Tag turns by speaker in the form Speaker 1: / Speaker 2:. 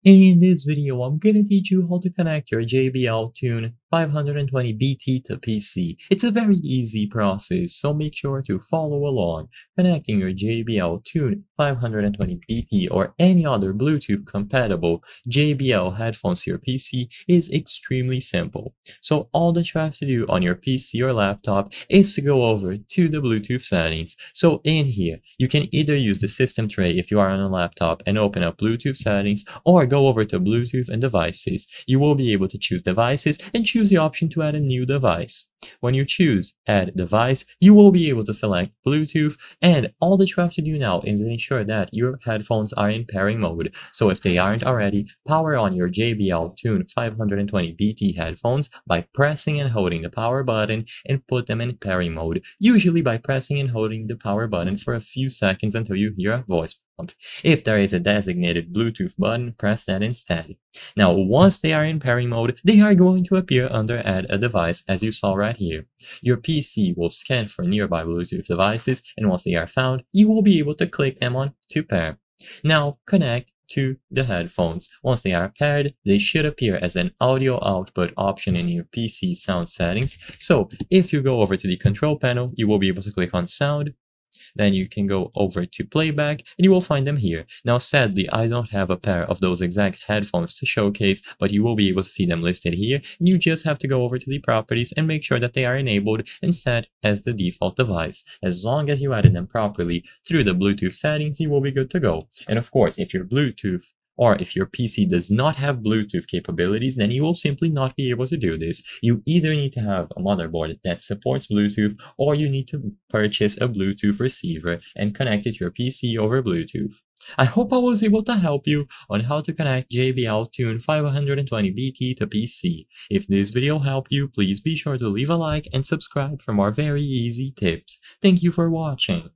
Speaker 1: In this video, I'm gonna teach you how to connect your JBL Tune 520BT to PC. It's a very easy process, so make sure to follow along. Connecting your JBL Tune 520BT or any other Bluetooth compatible JBL headphones to your PC is extremely simple. So all that you have to do on your PC or laptop is to go over to the Bluetooth settings. So in here, you can either use the system tray if you are on a laptop and open up Bluetooth settings, or go over to Bluetooth and devices. You will be able to choose devices and choose the option to add a new device. When you choose add device, you will be able to select Bluetooth, and all that you have to do now is ensure that your headphones are in pairing mode. So if they aren't already, power on your JBL Tune 520BT headphones by pressing and holding the power button and put them in pairing mode, usually by pressing and holding the power button for a few seconds until you hear a voice prompt. If there is a designated Bluetooth button, press that instead. Now, once they are in pairing mode, they are going to appear under Add a Device, as you saw right here. Your PC will scan for nearby Bluetooth devices, and once they are found, you will be able to click them on to pair. Now, connect to the headphones. Once they are paired, they should appear as an audio output option in your PC sound settings. So, if you go over to the control panel, you will be able to click on Sound. Then you can go over to playback and you will find them here. Now sadly, I don't have a pair of those exact headphones to showcase, but you will be able to see them listed here, and you just have to go over to the properties and make sure that they are enabled and set as the default device. As long as you added them properly through the Bluetooth settings, you will be good to go. And of course, if your Bluetooth or if your PC does not have Bluetooth capabilities, then you will simply not be able to do this. You either need to have a motherboard that supports Bluetooth, or you need to purchase a Bluetooth receiver and connect it to your PC over Bluetooth. I hope I was able to help you on how to connect JBL Tune 520BT to PC. If this video helped you, please be sure to leave a like and subscribe for more very easy tips. Thank you for watching.